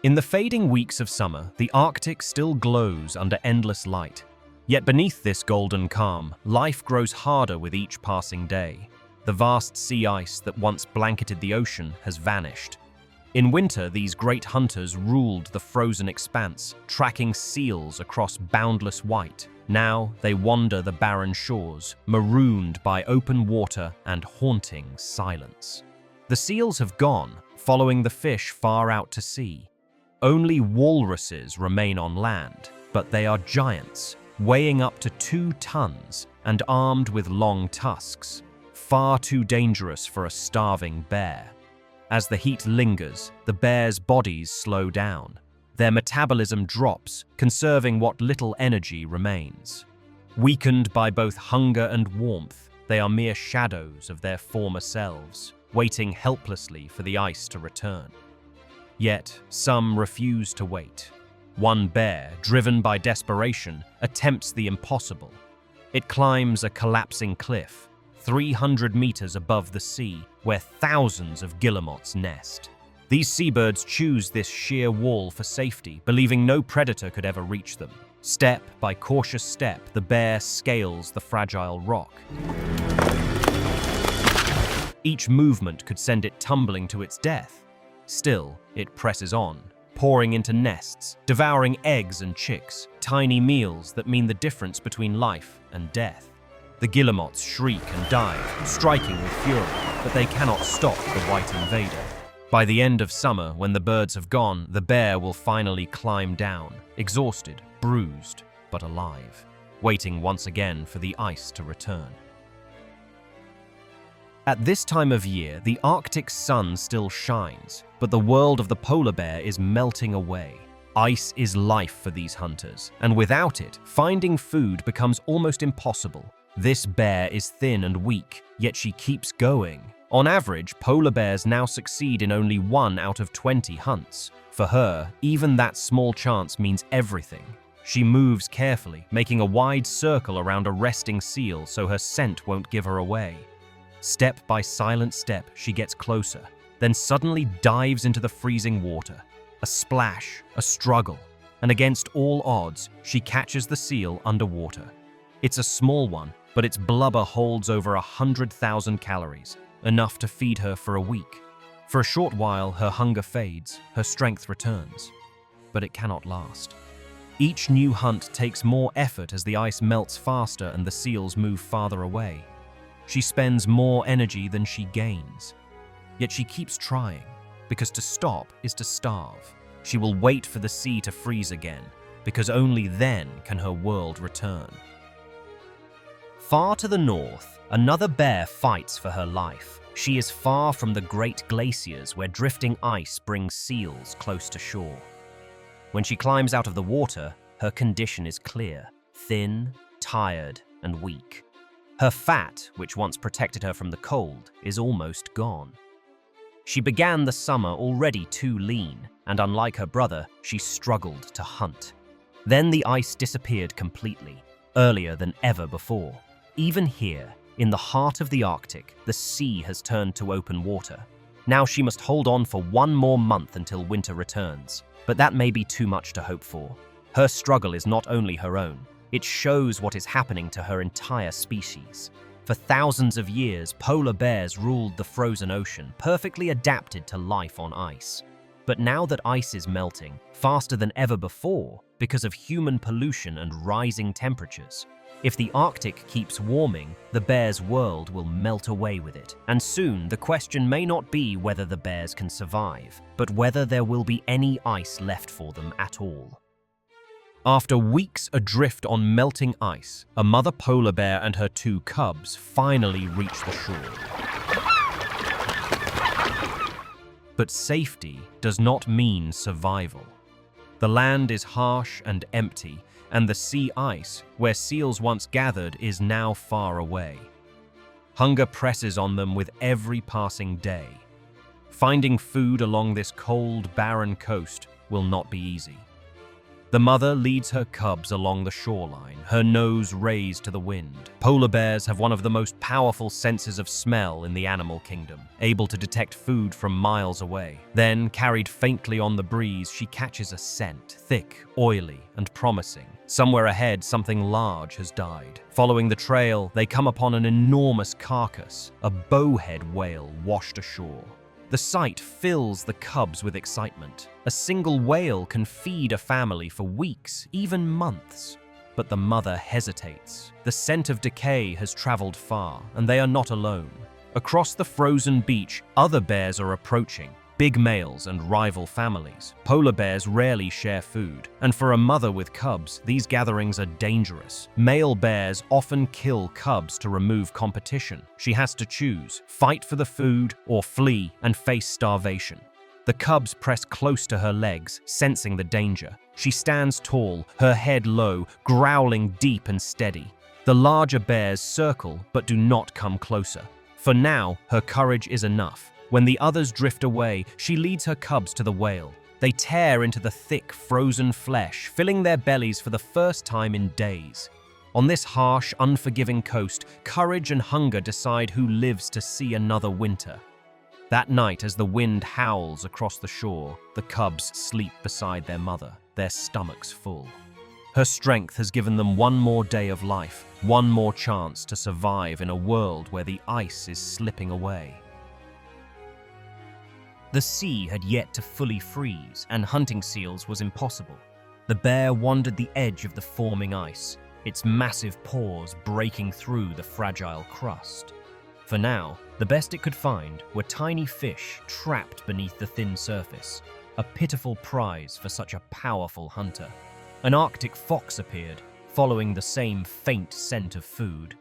In the fading weeks of summer, the Arctic still glows under endless light. Yet beneath this golden calm, life grows harder with each passing day. The vast sea ice that once blanketed the ocean has vanished. In winter, these great hunters ruled the frozen expanse, tracking seals across boundless white. Now they wander the barren shores, marooned by open water and haunting silence. The seals have gone, following the fish far out to sea. Only walruses remain on land, but they are giants, weighing up to 2 tons and armed with long tusks, far too dangerous for a starving bear. As the heat lingers, the bears' bodies slow down. Their metabolism drops, conserving what little energy remains. Weakened by both hunger and warmth, they are mere shadows of their former selves, waiting helplessly for the ice to return. Yet, some refuse to wait. One bear, driven by desperation, attempts the impossible. It climbs a collapsing cliff, 300 meters above the sea, where thousands of guillemots nest. These seabirds choose this sheer wall for safety, believing no predator could ever reach them. Step by cautious step, the bear scales the fragile rock. Each movement could send it tumbling to its death. Still, it presses on, pouring into nests, devouring eggs and chicks, tiny meals that mean the difference between life and death. The guillemots shriek and dive, striking with fury, but they cannot stop the white invader. By the end of summer, when the birds have gone, the bear will finally climb down, exhausted, bruised, but alive, waiting once again for the ice to return. At this time of year, the Arctic sun still shines, but the world of the polar bear is melting away. Ice is life for these hunters, and without it, finding food becomes almost impossible. This bear is thin and weak, yet she keeps going. On average, polar bears now succeed in only 1 out of 20 hunts. For her, even that small chance means everything. She moves carefully, making a wide circle around a resting seal so her scent won't give her away. Step by silent step, she gets closer, then suddenly dives into the freezing water. A splash, a struggle, and against all odds, she catches the seal underwater. It's a small one, but its blubber holds over 100,000 calories, enough to feed her for a week. For a short while, her hunger fades, her strength returns. But it cannot last. Each new hunt takes more effort as the ice melts faster and the seals move farther away. She spends more energy than she gains. Yet she keeps trying, because to stop is to starve. She will wait for the sea to freeze again, because only then can her world return. Far to the north, another bear fights for her life. She is far from the great glaciers where drifting ice brings seals close to shore. When she climbs out of the water, her condition is clear: thin, tired, and weak. Her fat, which once protected her from the cold, is almost gone. She began the summer already too lean, and unlike her brother, she struggled to hunt. Then the ice disappeared completely, earlier than ever before. Even here, in the heart of the Arctic, the sea has turned to open water. Now she must hold on for 1 more month until winter returns, but that may be too much to hope for. Her struggle is not only her own. It shows what is happening to her entire species. For thousands of years, polar bears ruled the frozen ocean, perfectly adapted to life on ice. But now that ice is melting, faster than ever before, because of human pollution and rising temperatures, if the Arctic keeps warming, the bears' world will melt away with it. And soon, the question may not be whether the bears can survive, but whether there will be any ice left for them at all. After weeks adrift on melting ice, a mother polar bear and her 2 cubs finally reach the shore. But safety does not mean survival. The land is harsh and empty, and the sea ice, where seals once gathered, is now far away. Hunger presses on them with every passing day. Finding food along this cold, barren coast will not be easy. The mother leads her cubs along the shoreline, her nose raised to the wind. Polar bears have one of the most powerful senses of smell in the animal kingdom, able to detect food from miles away. Then, carried faintly on the breeze, she catches a scent, thick, oily, and promising. Somewhere ahead, something large has died. Following the trail, they come upon an enormous carcass, a bowhead whale washed ashore. The sight fills the cubs with excitement. A single whale can feed a family for weeks, even months. But the mother hesitates. The scent of decay has traveled far, and they are not alone. Across the frozen beach, other bears are approaching. Big males and rival families. Polar bears rarely share food, and for a mother with cubs, these gatherings are dangerous. Male bears often kill cubs to remove competition. She has to choose, fight for the food or flee and face starvation. The cubs press close to her legs, sensing the danger. She stands tall, her head low, growling deep and steady. The larger bears circle but do not come closer. For now, her courage is enough. When the others drift away, she leads her cubs to the whale. They tear into the thick, frozen flesh, filling their bellies for the first time in days. On this harsh, unforgiving coast, courage and hunger decide who lives to see another winter. That night, as the wind howls across the shore, the cubs sleep beside their mother, their stomachs full. Her strength has given them one more day of life, one more chance to survive in a world where the ice is slipping away. The sea had yet to fully freeze, and hunting seals was impossible. The bear wandered the edge of the forming ice, its massive paws breaking through the fragile crust. For now, the best it could find were tiny fish trapped beneath the thin surface, a pitiful prize for such a powerful hunter. An Arctic fox appeared, following the same faint scent of food,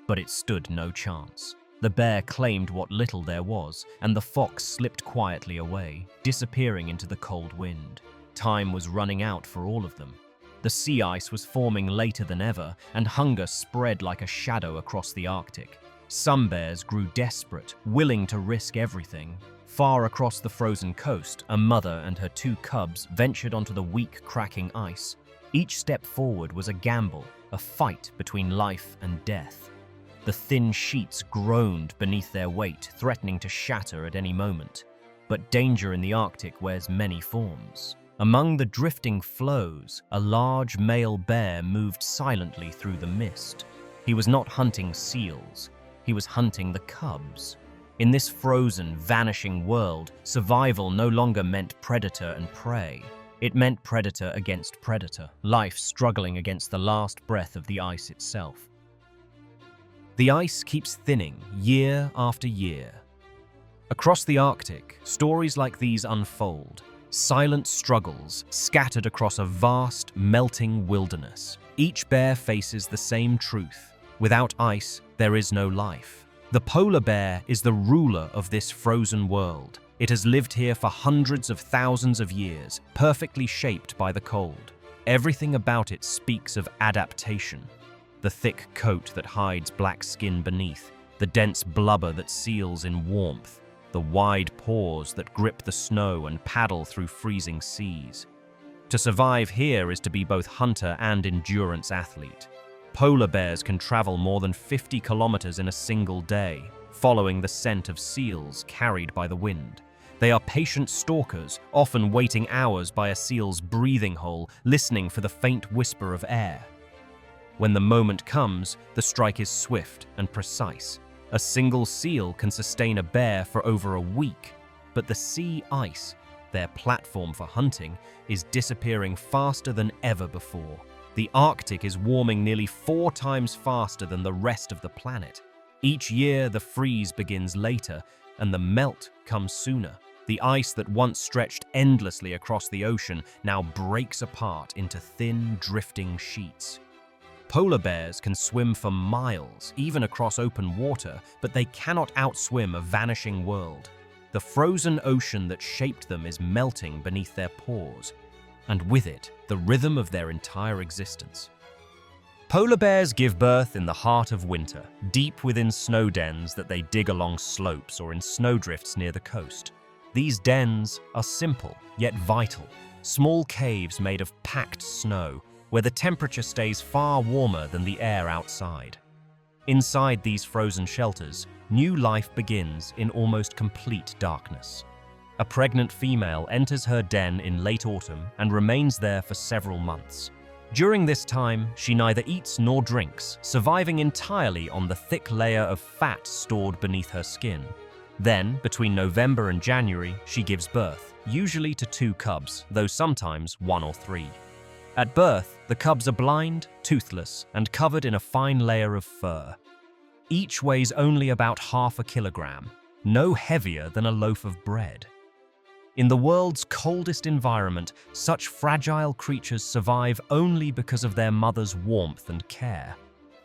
but it stood no chance. The bear claimed what little there was, and the fox slipped quietly away, disappearing into the cold wind. Time was running out for all of them. The sea ice was forming later than ever, and hunger spread like a shadow across the Arctic. Some bears grew desperate, willing to risk everything. Far across the frozen coast, a mother and her 2 cubs ventured onto the weak, cracking ice. Each step forward was a gamble, a fight between life and death. The thin sheets groaned beneath their weight, threatening to shatter at any moment. But danger in the Arctic wears many forms. Among the drifting floes, a large male bear moved silently through the mist. He was not hunting seals, he was hunting the cubs. In this frozen, vanishing world, survival no longer meant predator and prey. It meant predator against predator, life struggling against the last breath of the ice itself. The ice keeps thinning year after year. Across the Arctic, stories like these unfold, silent struggles scattered across a vast, melting wilderness. Each bear faces the same truth. Without ice, there is no life. The polar bear is the ruler of this frozen world. It has lived here for hundreds of thousands of years, perfectly shaped by the cold. Everything about it speaks of adaptation. The thick coat that hides black skin beneath, the dense blubber that seals in warmth, the wide paws that grip the snow and paddle through freezing seas. To survive here is to be both hunter and endurance athlete. Polar bears can travel more than 50 kilometers in a single day, following the scent of seals carried by the wind. They are patient stalkers, often waiting hours by a seal's breathing hole, listening for the faint whisper of air. When the moment comes, the strike is swift and precise. A single seal can sustain a bear for over a week, but the sea ice, their platform for hunting, is disappearing faster than ever before. The Arctic is warming nearly 4 times faster than the rest of the planet. Each year, the freeze begins later, and the melt comes sooner. The ice that once stretched endlessly across the ocean now breaks apart into thin, drifting sheets. Polar bears can swim for miles, even across open water, but they cannot outswim a vanishing world. The frozen ocean that shaped them is melting beneath their paws, and with it, the rhythm of their entire existence. Polar bears give birth in the heart of winter, deep within snow dens that they dig along slopes or in snowdrifts near the coast. These dens are simple, yet vital. small caves made of packed snow, where the temperature stays far warmer than the air outside. Inside these frozen shelters, new life begins in almost complete darkness. A pregnant female enters her den in late autumn and remains there for several months. During this time, she neither eats nor drinks, surviving entirely on the thick layer of fat stored beneath her skin. Then, between November and January, she gives birth, usually to 2 cubs, though sometimes 1 or 3. At birth, the cubs are blind, toothless, and covered in a fine layer of fur. Each weighs only about half a kilogram, no heavier than a loaf of bread. In the world's coldest environment, such fragile creatures survive only because of their mother's warmth and care.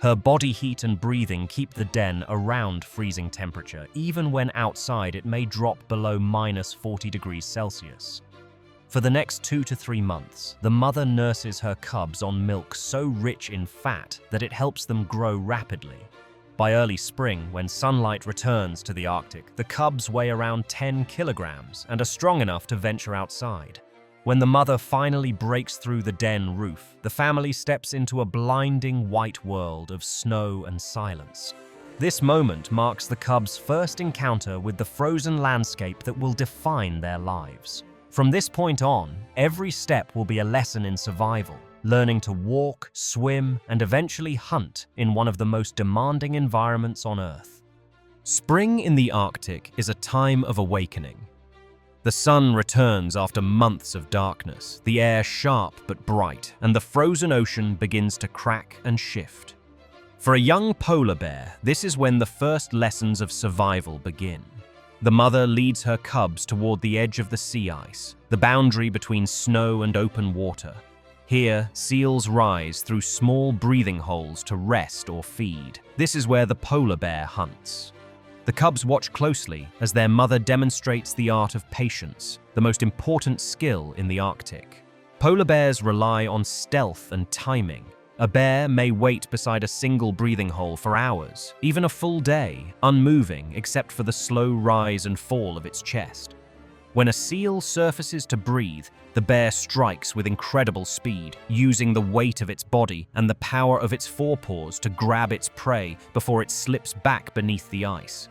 Her body heat and breathing keep the den around freezing temperature, even when outside it may drop below -40 degrees Celsius. For the next 2 to 3 months, the mother nurses her cubs on milk so rich in fat that it helps them grow rapidly. By early spring, when sunlight returns to the Arctic, the cubs weigh around 10 kilograms and are strong enough to venture outside. When the mother finally breaks through the den roof, the family steps into a blinding white world of snow and silence. This moment marks the cubs' first encounter with the frozen landscape that will define their lives. From this point on, every step will be a lesson in survival, learning to walk, swim, and eventually hunt in one of the most demanding environments on Earth. Spring in the Arctic is a time of awakening. The sun returns after months of darkness, the air sharp but bright, and the frozen ocean begins to crack and shift. For a young polar bear, this is when the first lessons of survival begin. The mother leads her cubs toward the edge of the sea ice, the boundary between snow and open water. Here, seals rise through small breathing holes to rest or feed. This is where the polar bear hunts. The cubs watch closely as their mother demonstrates the art of patience, the most important skill in the Arctic. Polar bears rely on stealth and timing. A bear may wait beside a single breathing hole for hours, even a full day, unmoving except for the slow rise and fall of its chest. When a seal surfaces to breathe, the bear strikes with incredible speed, using the weight of its body and the power of its forepaws to grab its prey before it slips back beneath the ice.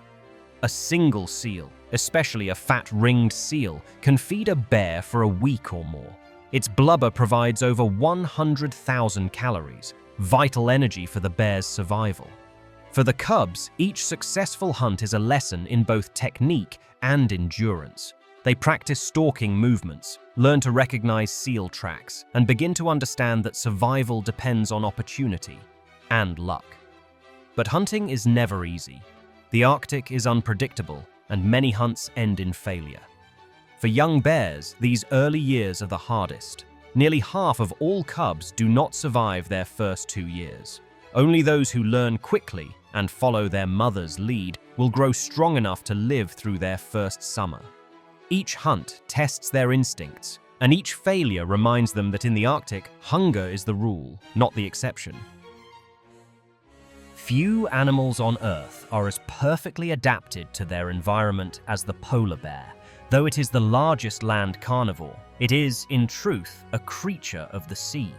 A single seal, especially a fat ringed seal, can feed a bear for a week or more. Its blubber provides over 100,000 calories, vital energy for the bear's survival. For the cubs, each successful hunt is a lesson in both technique and endurance. They practice stalking movements, learn to recognize seal tracks, and begin to understand that survival depends on opportunity and luck. But hunting is never easy. The Arctic is unpredictable, and many hunts end in failure. For young bears, these early years are the hardest. Nearly half of all cubs do not survive their first 2 years. Only those who learn quickly and follow their mother's lead will grow strong enough to live through their first summer. Each hunt tests their instincts, and each failure reminds them that in the Arctic, hunger is the rule, not the exception. Few animals on Earth are as perfectly adapted to their environment as the polar bear. Though it is the largest land carnivore, it is, in truth, a creature of the sea.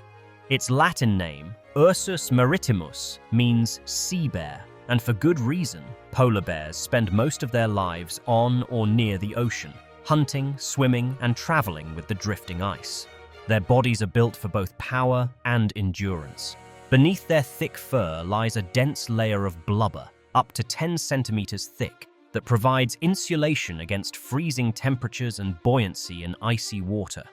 Its Latin name, Ursus maritimus, means sea bear, and for good reason. Polar bears spend most of their lives on or near the ocean, hunting, swimming, and traveling with the drifting ice. Their bodies are built for both power and endurance. Beneath their thick fur lies a dense layer of blubber, up to 10 centimeters thick, that provides insulation against freezing temperatures and buoyancy in icy water.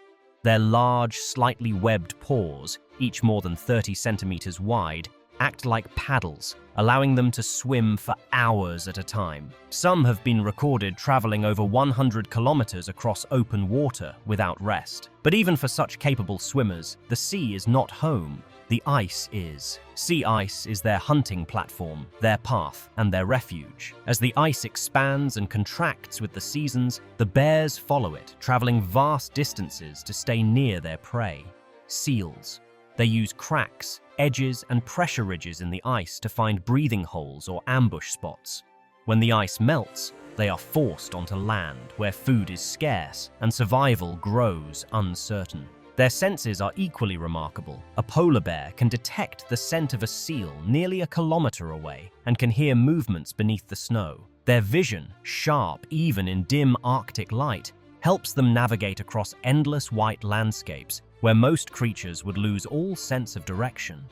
Their large, slightly webbed paws, each more than 30 centimeters wide, act like paddles, allowing them to swim for hours at a time. Some have been recorded traveling over 100 kilometers across open water without rest. But even for such capable swimmers, the sea is not home. The ice is. Sea ice is their hunting platform, their path, and their refuge. As the ice expands and contracts with the seasons, the bears follow it, traveling vast distances to stay near their prey. Seals. They use cracks, edges, and pressure ridges in the ice to find breathing holes or ambush spots. When the ice melts, they are forced onto land where food is scarce and survival grows uncertain. Their senses are equally remarkable. A polar bear can detect the scent of a seal nearly a kilometer away and can hear movements beneath the snow. Their vision, sharp even in dim Arctic light, helps them navigate across endless white landscapes where most creatures would lose all sense of direction.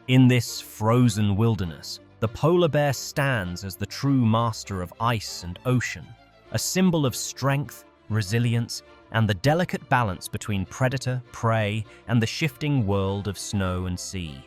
In this frozen wilderness, the polar bear stands as the true master of ice and ocean, a symbol of strength, resilience, and the delicate balance between predator, prey, and the shifting world of snow and sea.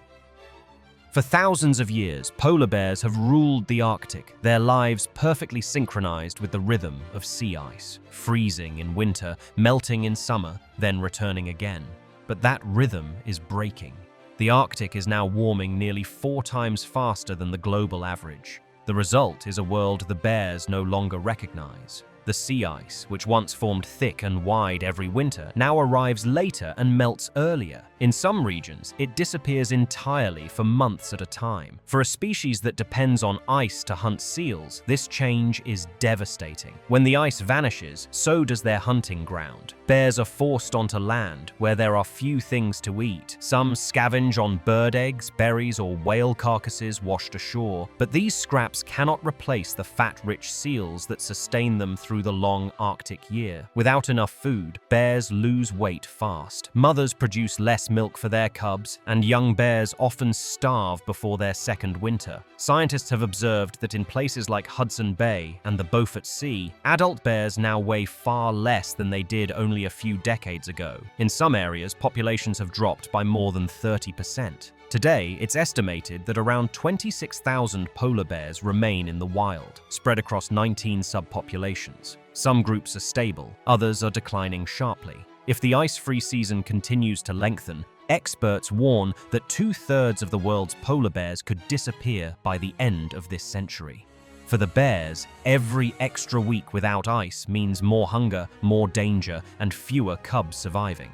For thousands of years, polar bears have ruled the Arctic, their lives perfectly synchronized with the rhythm of sea ice, freezing in winter, melting in summer, then returning again. But that rhythm is breaking. The Arctic is now warming nearly 4 times faster than the global average. The result is a world the bears no longer recognize. The sea ice, which once formed thick and wide every winter, now arrives later and melts earlier. In some regions, it disappears entirely for months at a time. For a species that depends on ice to hunt seals, this change is devastating. When the ice vanishes, so does their hunting ground. Bears are forced onto land, where there are few things to eat. Some scavenge on bird eggs, berries, or whale carcasses washed ashore, but these scraps cannot replace the fat-rich seals that sustain them through the long Arctic year. Without enough food, bears lose weight fast. Mothers produce less milk for their cubs, and young bears often starve before their second winter. Scientists have observed that in places like Hudson Bay and the Beaufort Sea, adult bears now weigh far less than they did only a few decades ago. In some areas, populations have dropped by more than 30%. Today, it's estimated that around 26,000 polar bears remain in the wild, spread across 19 subpopulations. Some groups are stable, others are declining sharply. If the ice-free season continues to lengthen, experts warn that 2/3 of the world's polar bears could disappear by the end of this century. For the bears, every extra week without ice means more hunger, more danger, and fewer cubs surviving.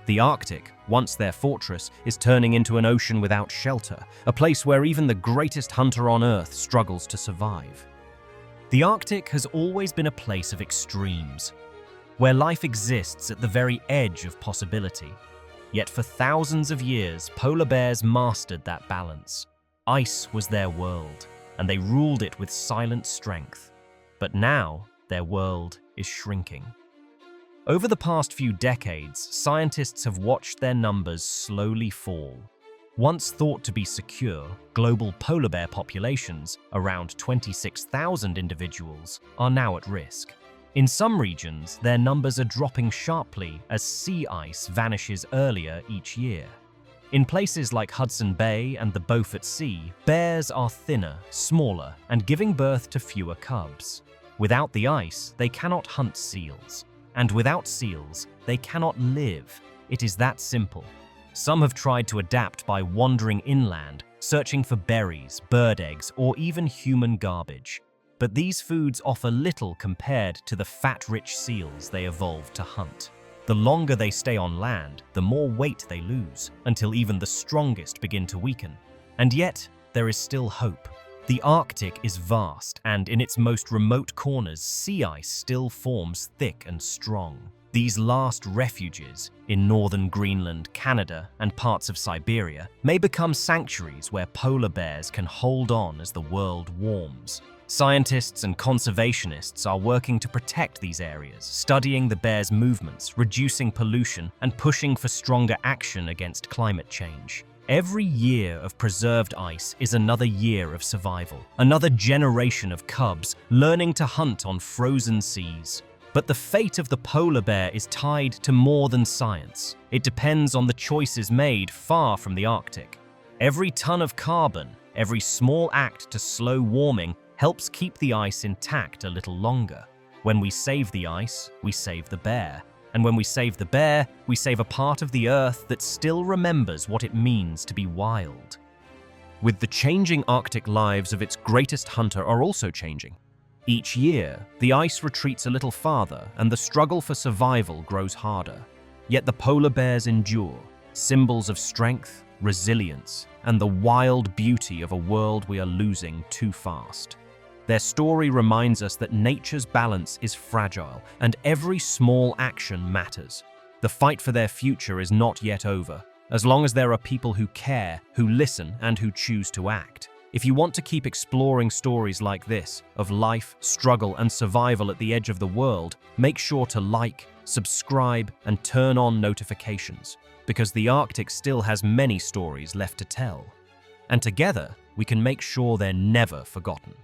The Arctic, once their fortress, is turning into an ocean without shelter, a place where even the greatest hunter on Earth struggles to survive. The Arctic has always been a place of extremes, where life exists at the very edge of possibility. Yet for thousands of years, polar bears mastered that balance. Ice was their world, and they ruled it with silent strength. But now, their world is shrinking. Over the past few decades, scientists have watched their numbers slowly fall. Once thought to be secure, global polar bear populations, around 26,000 individuals, are now at risk. In some regions, their numbers are dropping sharply as sea ice vanishes earlier each year. In places like Hudson Bay and the Beaufort Sea, bears are thinner, smaller, and giving birth to fewer cubs. Without the ice, they cannot hunt seals. And without seals, they cannot live. It is that simple. Some have tried to adapt by wandering inland, searching for berries, bird eggs, or even human garbage. But these foods offer little compared to the fat-rich seals they evolved to hunt. The longer they stay on land, the more weight they lose, until even the strongest begin to weaken. And yet, there is still hope. The Arctic is vast, and in its most remote corners, sea ice still forms thick and strong. These last refuges, in northern Greenland, Canada, and parts of Siberia, may become sanctuaries where polar bears can hold on as the world warms. Scientists and conservationists are working to protect these areas, studying the bears' movements, reducing pollution, and pushing for stronger action against climate change. Every year of preserved ice is another year of survival, another generation of cubs learning to hunt on frozen seas. But the fate of the polar bear is tied to more than science. It depends on the choices made far from the Arctic. Every ton of carbon, every small act to slow warming, helps keep the ice intact a little longer. When we save the ice, we save the bear. And when we save the bear, we save a part of the Earth that still remembers what it means to be wild. With the changing Arctic lives of its greatest hunter are also changing. Each year, the ice retreats a little farther and the struggle for survival grows harder. Yet the polar bears endure, symbols of strength, resilience, and the wild beauty of a world we are losing too fast. Their story reminds us that nature's balance is fragile and every small action matters. The fight for their future is not yet over, as long as there are people who care, who listen, and who choose to act. If you want to keep exploring stories like this, of life, struggle, and survival at the edge of the world, make sure to like, subscribe, and turn on notifications, because the Arctic still has many stories left to tell. And together, we can make sure they're never forgotten.